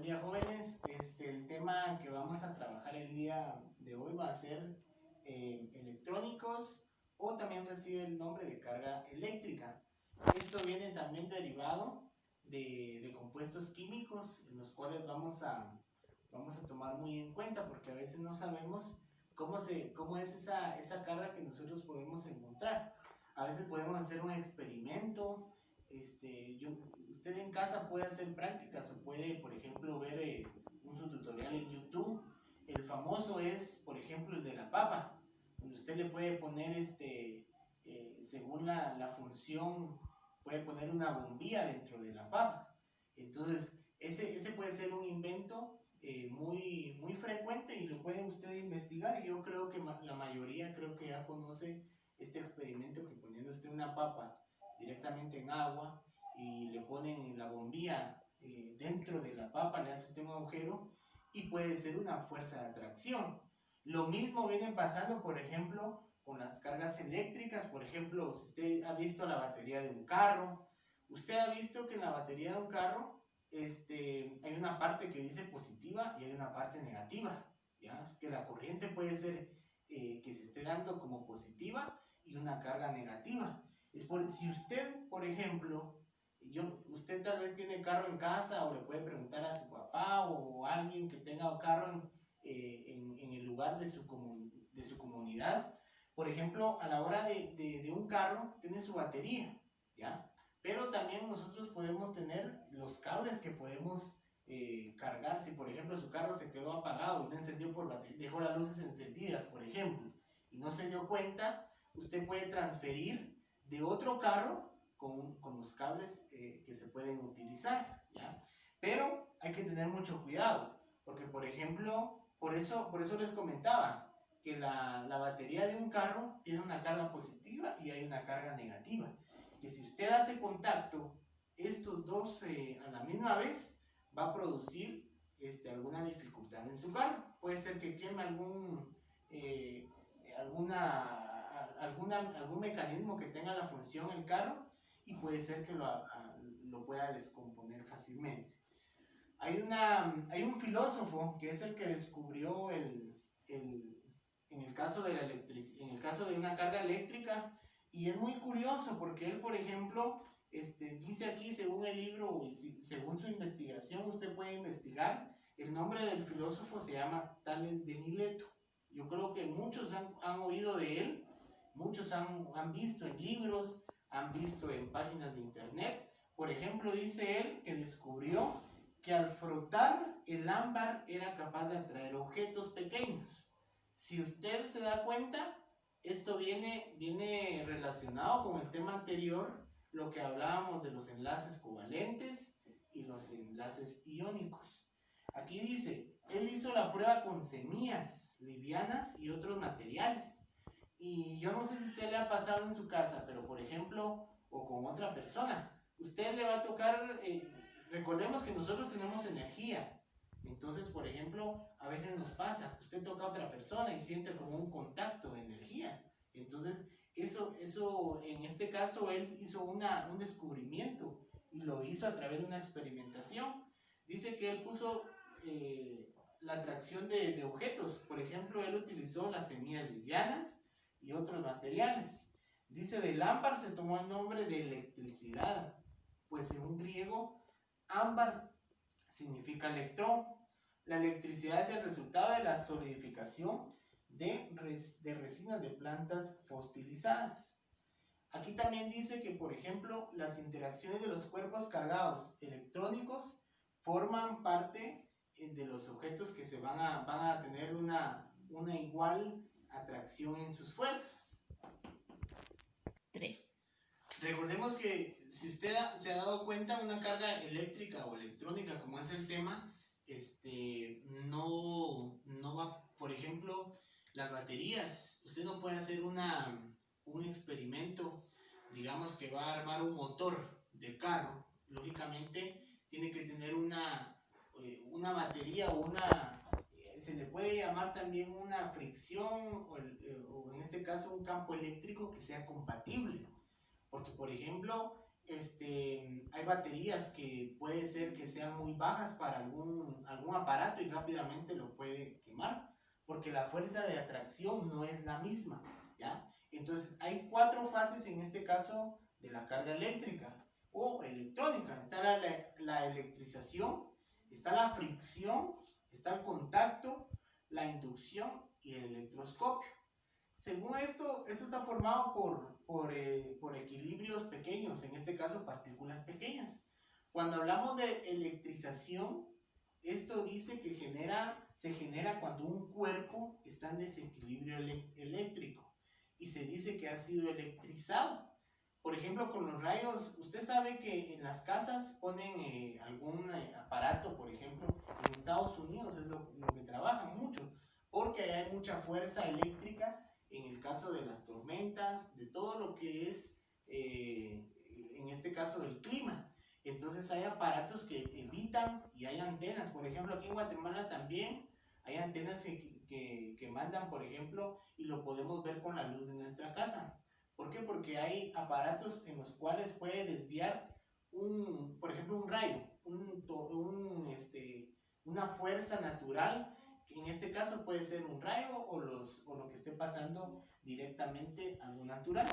Buen día, jóvenes. El tema que vamos a trabajar el día de hoy va a ser electrónicos, o también recibe el nombre de carga eléctrica. Esto viene también derivado de compuestos químicos, en los cuales vamos a tomar muy en cuenta, porque a veces no sabemos cómo es esa carga que nosotros podemos encontrar. A veces podemos hacer un experimento. Usted en casa puede hacer prácticas o puede, por ejemplo, ver un tutorial en YouTube. El famoso es, por ejemplo, el de la papa, donde usted le puede poner, según la función, puede poner una bombilla dentro de la papa. Entonces, ese puede ser un invento muy frecuente, y lo puede usted investigar. Y yo creo que la mayoría creo que ya conoce este experimento, que poniendo usted una papa directamente en agua y le ponen la bombilla dentro de la papa, le hace usted un agujero y puede ser una fuerza de atracción. Lo mismo viene pasando, por ejemplo, con las cargas eléctricas. Por ejemplo, si usted ha visto la batería de un carro, usted ha visto que en la batería de un carro hay una parte que dice positiva y hay una parte negativa, ¿ya? Que la corriente puede ser que se esté dando como positiva y una carga negativa. Si usted, por ejemplo, usted tal vez tiene carro en casa, o le puede preguntar a su papá o a alguien que tenga carro en el lugar de su comunidad. Por ejemplo, a la hora de un carro, tiene su batería, ¿ya? Pero también nosotros podemos tener los cables que podemos cargar. Si por ejemplo su carro se quedó apagado y no encendió por batería, dejó las luces encendidas, por ejemplo, y no se dio cuenta, usted puede transferir de otro carro con los cables que se pueden utilizar, ¿ya? Pero hay que tener mucho cuidado, porque por ejemplo, por eso les comentaba que la batería de un carro tiene una carga positiva y hay una carga negativa, que si usted hace contacto estos dos a la misma vez, va a producir alguna dificultad en su carro. Puede ser que queme algún mecanismo que tenga la función el carro, y puede ser que lo pueda descomponer fácilmente. Hay un filósofo que es el que descubrió en el caso de una carga eléctrica, y es muy curioso porque él, por ejemplo, dice aquí, según el libro y según su investigación, usted puede investigar, el nombre del filósofo se llama Tales de Mileto. Yo creo que muchos han oído de él, muchos han visto en libros, han visto en páginas de internet. Por ejemplo, dice él que descubrió que al frotar el ámbar era capaz de atraer objetos pequeños. Si usted se da cuenta, esto viene relacionado con el tema anterior, lo que hablábamos de los enlaces covalentes y los enlaces iónicos. Aquí dice, él hizo la prueba con semillas livianas y otros materiales. Y yo no sé si a usted le ha pasado en su casa, pero por ejemplo, o con otra persona, usted le va a tocar, recordemos que nosotros tenemos energía. Entonces, por ejemplo, a veces nos pasa, usted toca a otra persona y siente como un contacto de energía. Entonces, eso en este caso, él hizo un descubrimiento, y lo hizo a través de una experimentación. Dice que él puso la atracción de objetos. Por ejemplo, él utilizó las semillas livianas y otros materiales. Dice, del ámbar se tomó el nombre de electricidad, pues en griego, ámbar significa electrón. La electricidad es el resultado de la solidificación de resinas de plantas fosilizadas. Aquí también dice que, por ejemplo, las interacciones de los cuerpos cargados electrónicos forman parte de los objetos que van a tener una igual atracción en sus fuerzas. 3. Recordemos que, si usted se ha dado cuenta, una carga eléctrica o electrónica, como es el tema, no va, por ejemplo, las baterías. Usted no puede hacer un experimento, digamos que va a armar un motor de carro. Lógicamente, tiene que tener una batería o se le puede llamar también una fricción, o en este caso un campo eléctrico que sea compatible. Porque, por ejemplo, hay baterías que puede ser que sean muy bajas para algún aparato y rápidamente lo puede quemar, porque la fuerza de atracción no es la misma, ¿ya? Entonces hay 4 fases en este caso de la carga eléctrica o electrónica. Está la electrización, está la fricción, está el contacto, la inducción y el electroscopio. Según esto está formado por equilibrios pequeños, en este caso partículas pequeñas. Cuando hablamos de electrización, esto dice que se genera cuando un cuerpo está en desequilibrio eléctrico y se dice que ha sido electrizado. Por ejemplo, con los rayos, usted sabe que en las casas ponen algún aparato, por ejemplo, en Estados Unidos es lo que trabajan mucho, porque hay mucha fuerza eléctrica en el caso de las tormentas, de todo lo que es, en este caso, del clima. Entonces hay aparatos que evitan y hay antenas. Por ejemplo, aquí en Guatemala también hay antenas que mandan, por ejemplo, y lo podemos ver con la luz de nuestra casa. ¿Por qué? Porque hay aparatos en los cuales puede desviar por ejemplo, un rayo, una fuerza natural, que en este caso puede ser un rayo o lo que esté pasando directamente algo natural.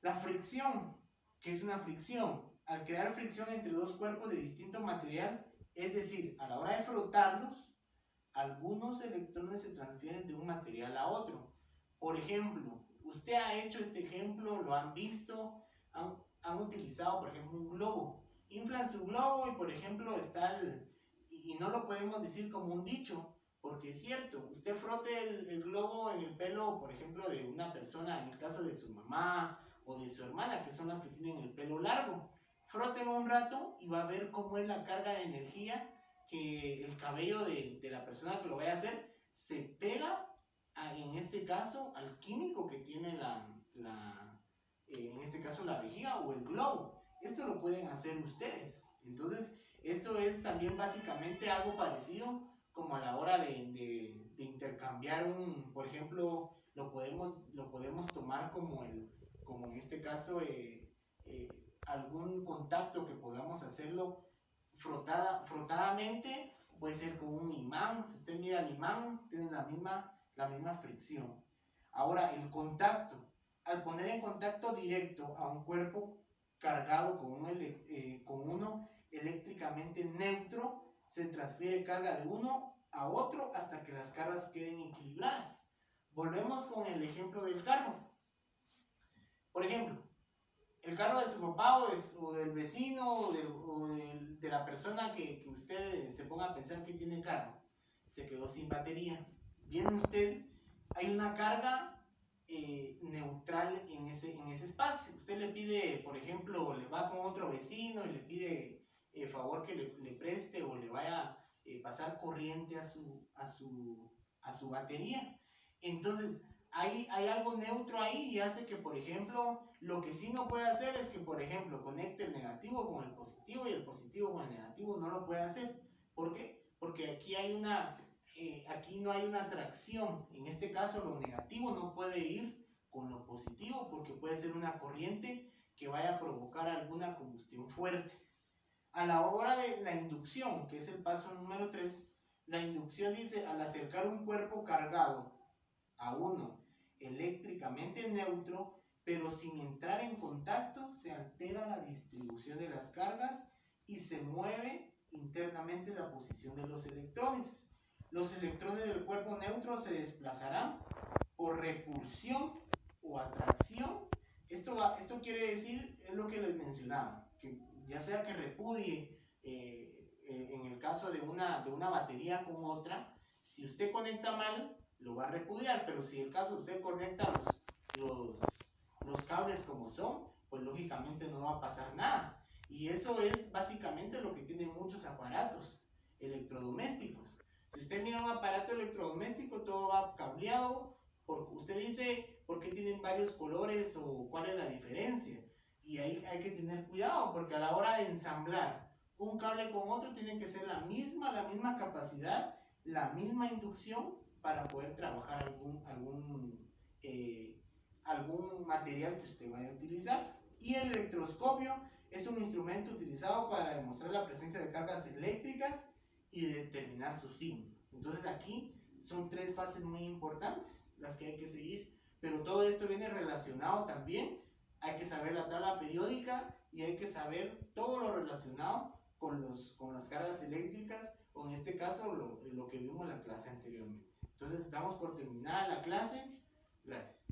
La fricción, ¿qué es una fricción? Al crear fricción entre dos cuerpos de distinto material, es decir, a la hora de frotarlos, algunos electrones se transfieren de un material a otro. Por ejemplo, usted ha hecho este ejemplo, lo han visto, han utilizado, por ejemplo, un globo. Inflan su globo y, por ejemplo, y no lo podemos decir como un dicho, porque es cierto, usted frote el globo en el pelo, por ejemplo, de una persona, en el caso de su mamá o de su hermana, que son las que tienen el pelo largo. Frótenlo un rato y va a ver cómo es la carga de energía que el cabello de la persona que lo vaya a hacer se pega en este caso al químico que tiene en este caso la vejiga o el globo. Esto lo pueden hacer ustedes. Entonces esto es también básicamente algo parecido como a la hora de intercambiar por ejemplo, lo podemos tomar como en este caso algún contacto que podamos hacerlo frotadamente, puede ser con un imán. Si usted mira el imán, tiene la misma fricción. Ahora, el contacto. Al poner en contacto directo a un cuerpo cargado con uno eléctricamente neutro, se transfiere carga de uno a otro hasta que las cargas queden equilibradas. Volvemos con el ejemplo del carro. Por ejemplo, el carro de su papá o del vecino o de la persona que usted se ponga a pensar que tiene carro, se quedó sin batería. Viene usted, hay una carga neutral en ese espacio. Usted le pide, por ejemplo, le va con otro vecino y le pide favor que le preste o le vaya a pasar corriente a su batería. Entonces, hay algo neutro ahí y hace que, por ejemplo, lo que sí no puede hacer es que, por ejemplo, conecte el negativo con el positivo y el positivo con el negativo. No lo puede hacer. ¿Por qué? Porque aquí no hay una atracción. En este caso, lo negativo no puede ir con lo positivo porque puede ser una corriente que vaya a provocar alguna combustión fuerte. A la hora de la inducción, que es el paso número 3, la inducción dice: al acercar un cuerpo cargado a uno eléctricamente neutro, pero sin entrar en contacto, se altera la distribución de las cargas y se mueve internamente la posición de los electrones. Los electrones del cuerpo neutro se desplazarán por repulsión o atracción. Esto quiere decir, es lo que les mencionaba, que ya sea que repudie en el caso de una batería con otra, si usted conecta mal, lo va a repudiar, pero si el caso usted conecta los cables como son, pues lógicamente no va a pasar nada. Y eso es básicamente lo que tienen muchos aparatos electrodomésticos. Si usted mira un aparato electrodoméstico, todo va cableado. Usted dice, ¿por qué tienen varios colores o cuál es la diferencia? Y ahí hay que tener cuidado, porque a la hora de ensamblar un cable con otro, tiene que ser la misma capacidad, la misma inducción para poder trabajar algún material que usted vaya a utilizar. Y el electroscopio Es un instrumento utilizado para demostrar la presencia de cargas eléctricas y determinar su signo. Entonces aquí son 3 fases muy importantes las que hay que seguir, pero todo esto viene relacionado también. Hay que saber la tabla periódica y hay que saber todo lo relacionado con las cargas eléctricas, o en este caso lo que vimos en la clase anteriormente. Entonces estamos por terminar la clase. Gracias.